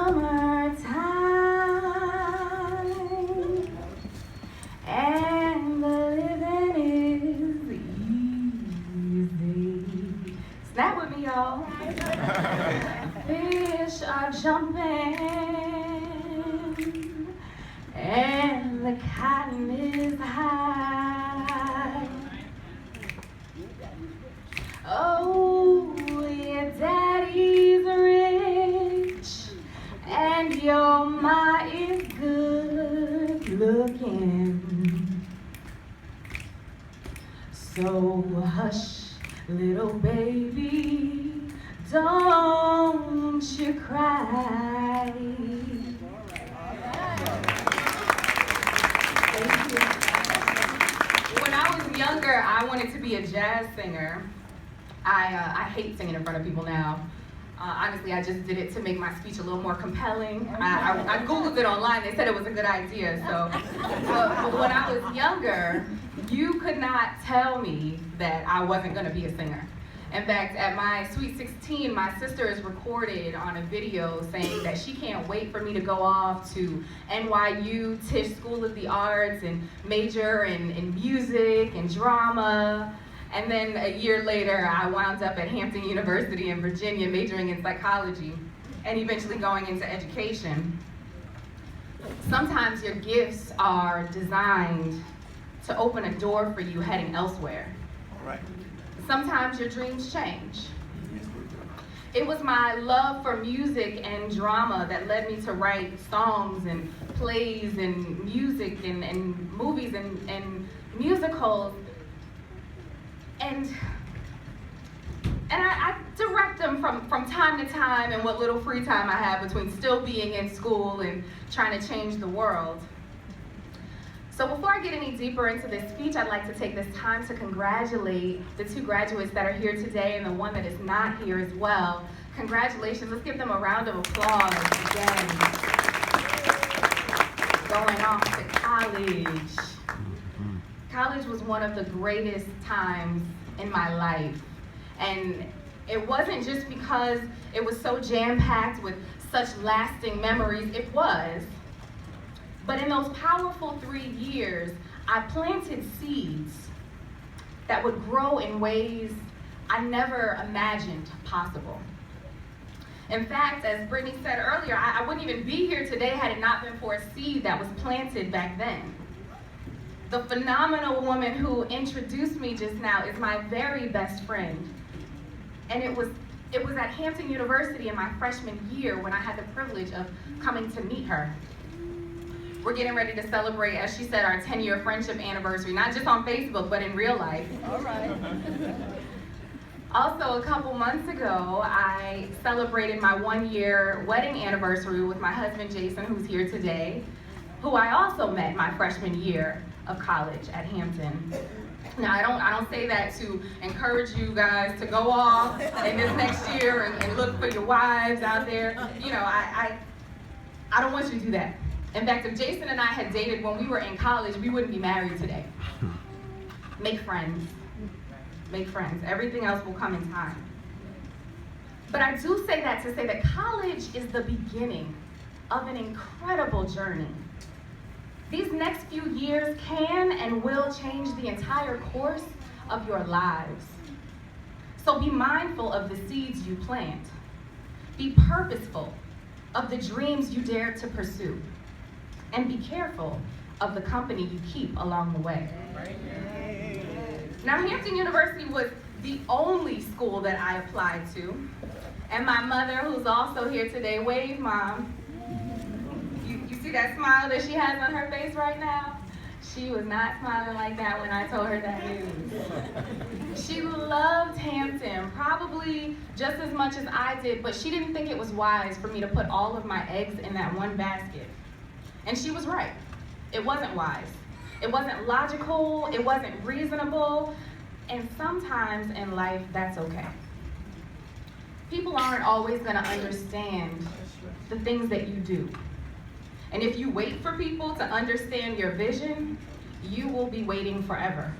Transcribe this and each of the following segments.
summertime, and the living is easy. Snap with me, y'all. Fish are jumping, and the cotton is high. Oh, your daddy's rich, and your ma is good looking. So hush, little baby, don't you cry. Thank you. When I was younger, I wanted to be a jazz singer. I hate singing in front of people now. Honestly, I just did it to make my speech a little more compelling. I Googled it online. They said it was a good idea. So, but when I was younger, you could not tell me that I wasn't going to be a singer. In fact, at my Sweet 16, my sister is recorded on a video saying that she can't wait for me to go off to NYU Tisch School of the Arts and major in music and drama. And then a year later, I wound up at Hampton University in Virginia, majoring in psychology and eventually going into education. Sometimes your gifts are designed to open a door for you heading elsewhere. All right. Sometimes your dreams change. It was my love for music and drama that led me to write songs and plays and music and movies and musicals. And I direct them from time to time and what little free time I have between still being in school and trying to change the world. So before I get any deeper into this speech, I'd like to take this time to congratulate the two graduates that are here today and the one that is not here as well. Congratulations. Let's give them a round of applause again. Going off to college. College was one of the greatest times in my life. And it wasn't just because it was so jam-packed with such lasting memories, it was. But in those powerful 3 years, I planted seeds that would grow in ways I never imagined possible. In fact, as Brittany said earlier, I wouldn't even be here today had it not been for a seed that was planted back then. The phenomenal woman who introduced me just now is my very best friend. And it was at Hampton University in my freshman year when I had the privilege of coming to meet her. We're getting ready to celebrate, as she said, our 10-year friendship anniversary, not just on Facebook, but in real life. All right. Also, a couple months ago, I celebrated my 1-year wedding anniversary with my husband, Jason, who's here today, who I also met my freshman year of college at Hampton. Now, I don't say that to encourage you guys to go off in this next year and look for your wives out there. You know, I don't want you to do that. In fact, if Jason and I had dated when we were in college, we wouldn't be married today. Make friends. Make friends. Everything else will come in time. But I do say that to say that college is the beginning of an incredible journey. These next few years can and will change the entire course of your lives. So be mindful of the seeds you plant. Be purposeful of the dreams you dare to pursue. And be careful of the company you keep along the way. Now, Hampton University was the only school that I applied to. And my mother, who's also here today, wave, Mom. You see that smile that she has on her face right now? She was not smiling like that when I told her that news. She loved Hampton, probably just as much as I did, but she didn't think it was wise for me to put all of my eggs in that one basket. And she was right. It wasn't wise. It wasn't logical. It wasn't reasonable. And sometimes in life, that's okay. People aren't always going to understand the things that you do. And if you wait for people to understand your vision, you will be waiting forever.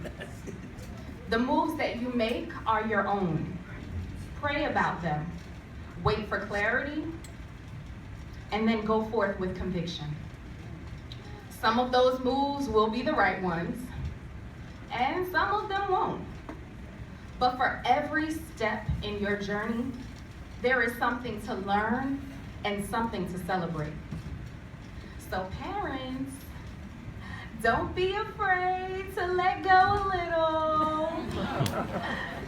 The moves that you make are your own. Pray about them. Wait for clarity. and then go forth with conviction. Some of those moves will be the right ones, and some of them won't. But for every step in your journey, there is something to learn and something to celebrate. So parents, don't be afraid to let go a little,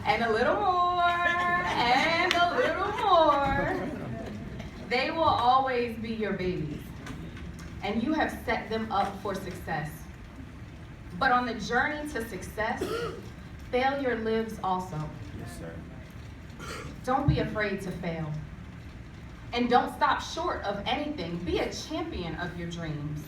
and a little more, and a little more. They will always be your babies, and you have set them up for success. But on the journey to success, failure lives also. Yes, sir. Don't be afraid to fail. And don't stop short of anything. Be a champion of your dreams.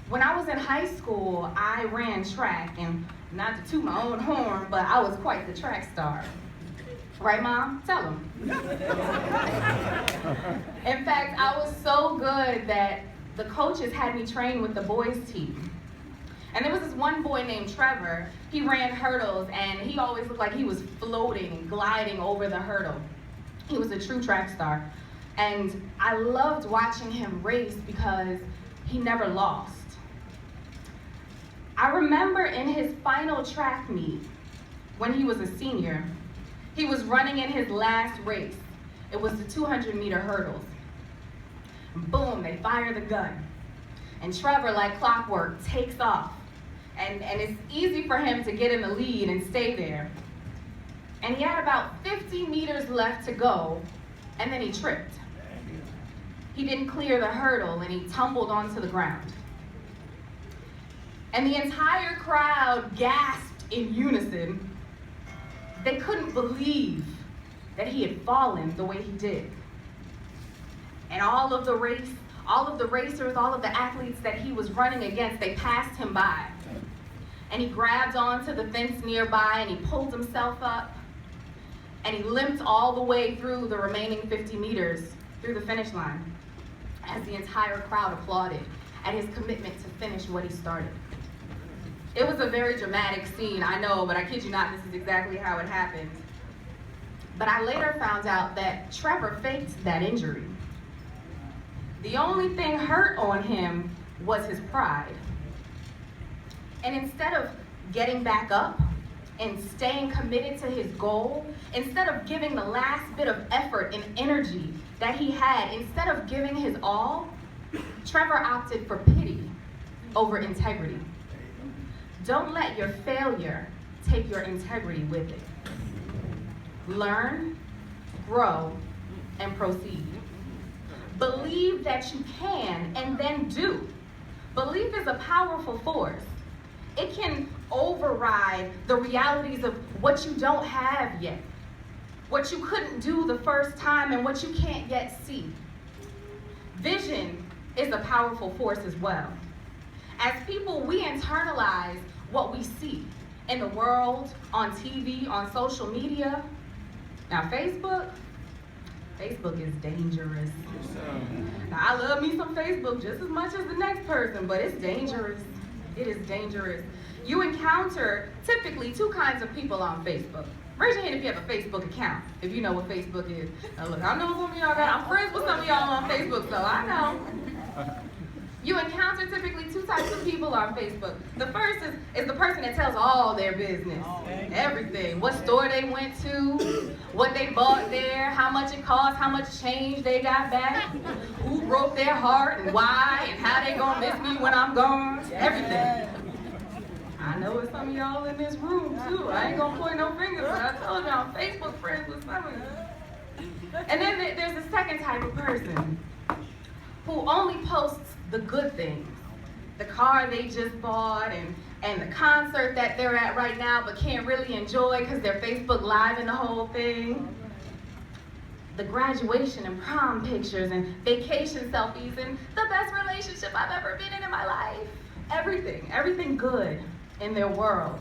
When I was in high school, I ran track, and not to toot my own horn, but I was quite the track star. Right, Mom? Tell them. In fact, I was so good that the coaches had me train with the boys' team. And there was this one boy named Trevor. He ran hurdles, and he always looked like he was floating and gliding over the hurdle. He was a true track star. And I loved watching him race because he never lost. I remember in his final track meet, when he was a senior, he was running in his last race. It was the 200-meter hurdles. Boom, they fire the gun. And Trevor, like clockwork, takes off. And it's easy for him to get in the lead and stay there. And he had about 50 meters left to go, and then he tripped. He didn't clear the hurdle, and he tumbled onto the ground. And the entire crowd gasped in unison. They couldn't believe that he had fallen the way he did. And all of the racers, all of the athletes that he was running against, they passed him by. And he grabbed onto the fence nearby, and he pulled himself up, and he limped all the way through the remaining 50 meters through the finish line as the entire crowd applauded at his commitment to finish what he started. It was a very dramatic scene, I know, but I kid you not, this is exactly how it happened. But I later found out that Trevor faked that injury. The only thing hurt on him was his pride. And instead of getting back up and staying committed to his goal, instead of giving the last bit of effort and energy that he had, instead of giving his all, Trevor opted for pity over integrity. Don't let your failure take your integrity with it. Learn, grow, and proceed. Believe that you can, and then do. Belief is a powerful force. It can override the realities of what you don't have yet, what you couldn't do the first time, and what you can't yet see. Vision is a powerful force as well. As people, we internalize what we see in the world, on TV, on social media. Now, Facebook is dangerous. Now, I love me some Facebook just as much as the next person, but it's dangerous. It is dangerous. You encounter typically two kinds of people on Facebook. Raise your hand if you have a Facebook account, if you know what Facebook is. Now look, I know some of y'all I'm friends with some of y'all on Facebook, so I know. You encounter typically two types of people on Facebook. The first is the person that tells all their business, everything. What store they went to, what they bought there, how much it cost, how much change they got back, who broke their heart and why, and how they gonna miss me when I'm gone, everything. I know it's some of y'all in this room too. I ain't gonna point no fingers, but I told y'all I'm Facebook friends with some of you. And then there's a second type of person who only posts the good things. The car they just bought and the concert that they're at right now but can't really enjoy because they're Facebook Live and the whole thing. The graduation and prom pictures and vacation selfies and the best relationship I've ever been in my life. Everything good in their world.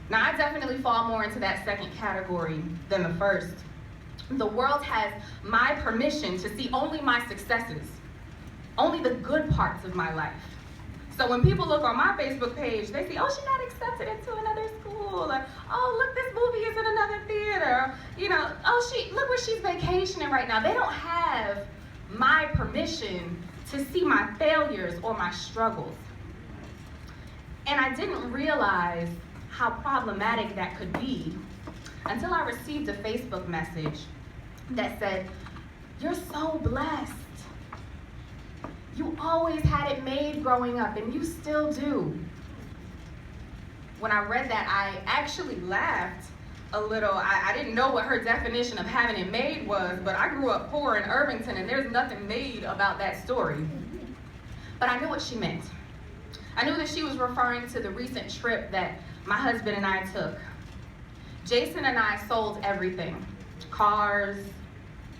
Now, I definitely fall more into that second category than the first. The world has my permission to see only my successes, only the good parts of my life. So when people look on my Facebook page, they see, oh, she got accepted into another school, or, oh, look, this movie is in another theater, you know, oh, look where she's vacationing right now. They don't have my permission to see my failures or my struggles. And I didn't realize how problematic that could be until I received a Facebook message that said, "You're so blessed. You always had it made growing up, and you still do." When I read that, I actually laughed a little. I didn't know what her definition of having it made was, but I grew up poor in Irvington, and there's nothing made about that story. But I knew what she meant. I knew that she was referring to the recent trip that my husband and I took. Jason and I sold everything: cars,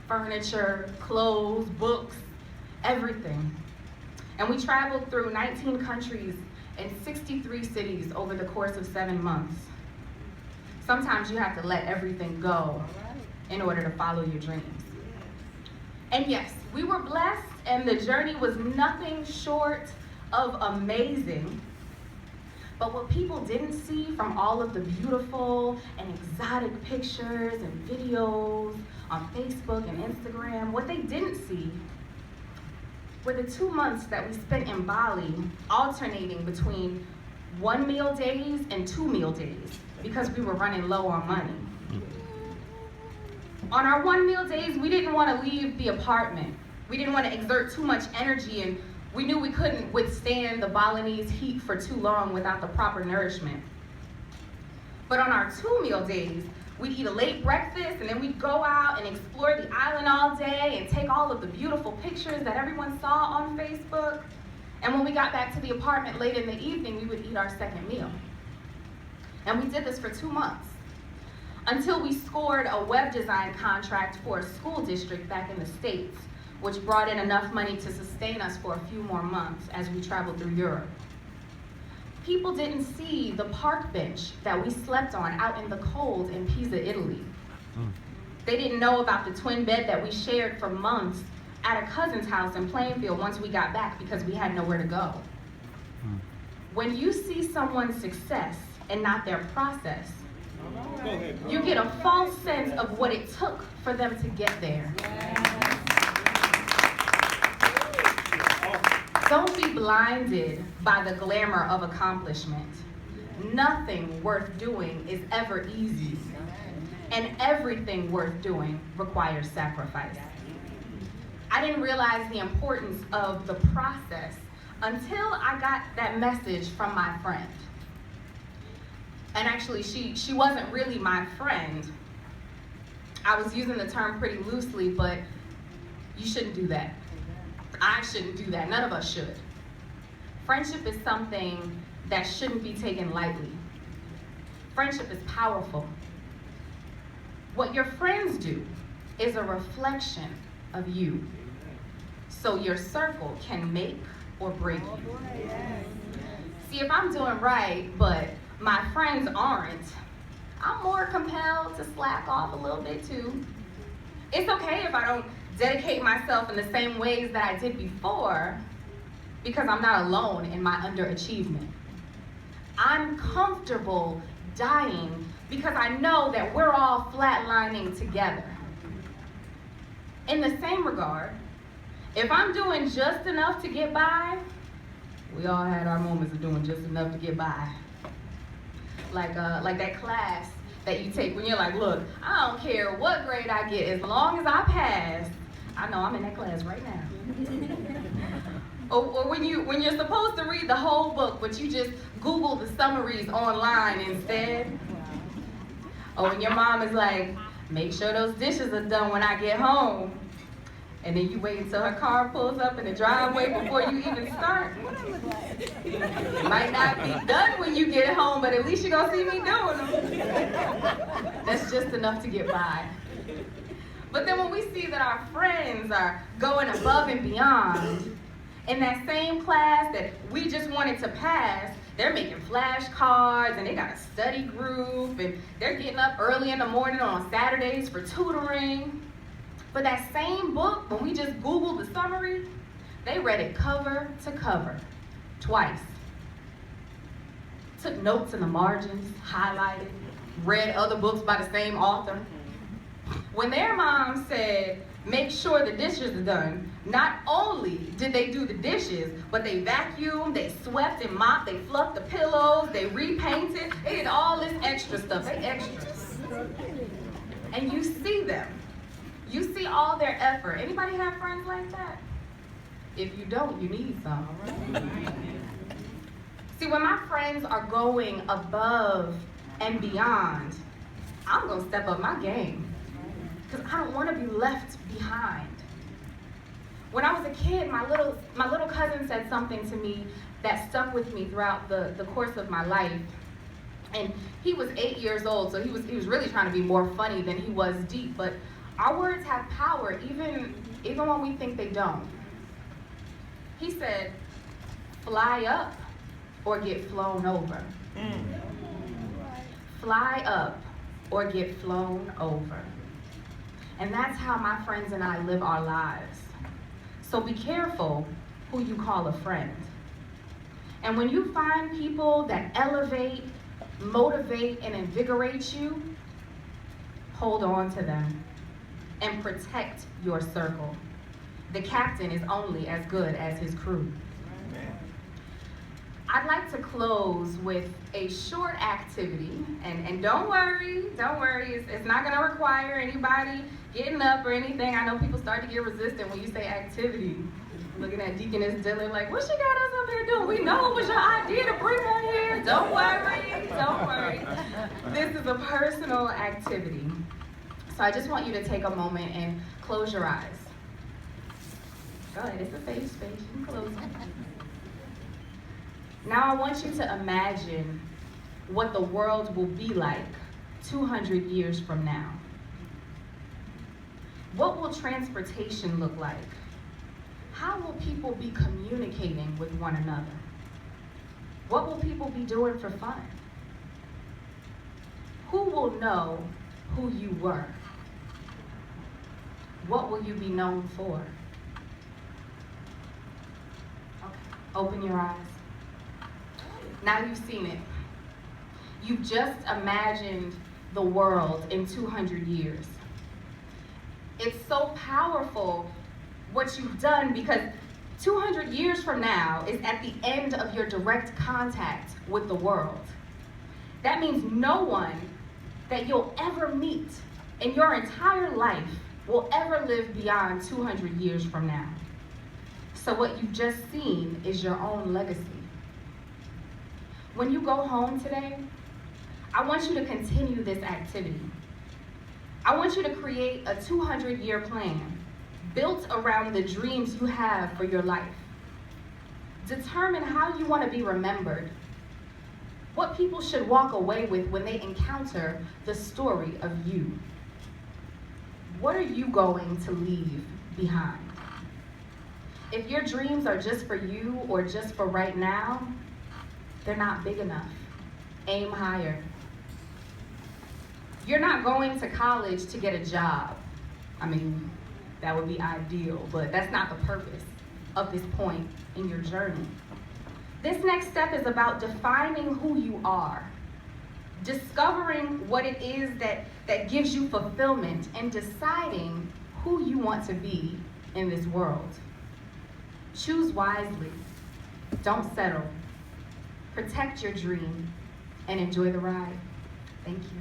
furniture, clothes, books, everything. And we traveled through 19 countries and 63 cities over the course of 7 months. Sometimes you have to let everything go in order to follow your dreams. And yes, we were blessed, and the journey was nothing short of amazing. But what people didn't see from all of the beautiful and exotic pictures and videos on Facebook and Instagram, what they didn't see were the 2 months that we spent in Bali, alternating between 1 meal days and 2 meal days because we were running low on money. On our 1 meal days, we didn't want to leave the apartment. We didn't want to exert too much energy, and we knew we couldn't withstand the Balinese heat for too long without the proper nourishment. But on our 2 meal days, we'd eat a late breakfast, and then we'd go out and explore the island all day and take all of the beautiful pictures that everyone saw on Facebook. And when we got back to the apartment late in the evening, we would eat our second meal. And we did this for 2 months, until we scored a web design contract for a school district back in the States, which brought in enough money to sustain us for a few more months as we traveled through Europe. People didn't see the park bench that we slept on out in the cold in Pisa, Italy. They didn't know about the twin bed that we shared for months at a cousin's house in Plainfield once we got back because we had nowhere to go. When you see someone's success and not their process, you get a false sense of what it took for them to get there. Don't be blinded by the glamour of accomplishment. Nothing worth doing is ever easy, and everything worth doing requires sacrifice. I didn't realize the importance of the process until I got that message from my friend. And actually, she wasn't really my friend. I was using the term pretty loosely, but you shouldn't do that. I shouldn't do that. None of us should. Friendship is something that shouldn't be taken lightly. Friendship is powerful. What your friends do is a reflection of you. So your circle can make or break you. See, if I'm doing right, but my friends aren't, I'm more compelled to slack off a little bit too. It's okay if I don't dedicate myself in the same ways that I did before, because I'm not alone in my underachievement. I'm comfortable dying because I know that we're all flatlining together. In the same regard, if I'm doing just enough to get by, we all had our moments of doing just enough to get by. Like that class that you take when you're like, look, I don't care what grade I get, as long as I pass, I know I'm in that class right now. Or when you're supposed to read the whole book, but you just Google the summaries online instead. Or when your mom is like, make sure those dishes are done when I get home. And then you wait until her car pulls up in the driveway before you even start. It might not be done when you get home, but at least you're gonna see me doing them. That's just enough to get by. But then when we see that our friends are going above and beyond, in that same class that we just wanted to pass, they're making flashcards, and they got a study group, and they're getting up early in the morning on Saturdays for tutoring. But that same book, when we just Googled the summary, they read it cover to cover, twice. Took notes in the margins, highlighted, read other books by the same author. When their mom said, make sure the dishes are done. Not only did they do the dishes, but they vacuumed, they swept and mopped, they fluffed the pillows, they repainted, they did all this extra stuff. They extras. And you see them. You see all their effort. Anybody have friends like that? If you don't, you need some. See, when my friends are going above and beyond, I'm gonna step up my game. Because I don't want to be left behind. When I was a kid, my little cousin said something to me that stuck with me throughout the course of my life. And he was 8 years old, so he was really trying to be more funny than he was deep. But our words have power, even when we think they don't. He said, "Fly up or get flown over." Fly up or get flown over. And that's how my friends and I live our lives. So be careful who you call a friend. And when you find people that elevate, motivate, and invigorate you, hold on to them and protect your circle. The captain is only as good as his crew. I'd like to close with a short activity, and don't worry, it's not gonna require anybody getting up or anything. I know people start to get resistant when you say activity. Looking at Deaconess Dillon like, what she got us up here doing? We know it was your idea to bring her here. Don't worry. This is a personal activity. So I just want you to take a moment and close your eyes. Go ahead, it's a safe space, you can close them. Now I want you to imagine what the world will be like 200 years from now. What will transportation look like? How will people be communicating with one another? What will people be doing for fun? Who will know who you were? What will you be known for? Okay, open your eyes. Now you've seen it. You've just imagined the world in 200 years. It's so powerful what you've done, because 200 years from now is at the end of your direct contact with the world. That means no one that you'll ever meet in your entire life will ever live beyond 200 years from now. So what you've just seen is your own legacy. When you go home today, I want you to continue this activity. I want you to create a 200-year plan built around the dreams you have for your life. Determine how you want to be remembered. What people should walk away with when they encounter the story of you. What are you going to leave behind? If your dreams are just for you or just for right now, they're not big enough. Aim higher. You're not going to college to get a job. I mean, that would be ideal, but that's not the purpose of this point in your journey. This next step is about defining who you are, discovering what it is that gives you fulfillment, and deciding who you want to be in this world. Choose wisely. Don't settle. Protect your dream and enjoy the ride. Thank you.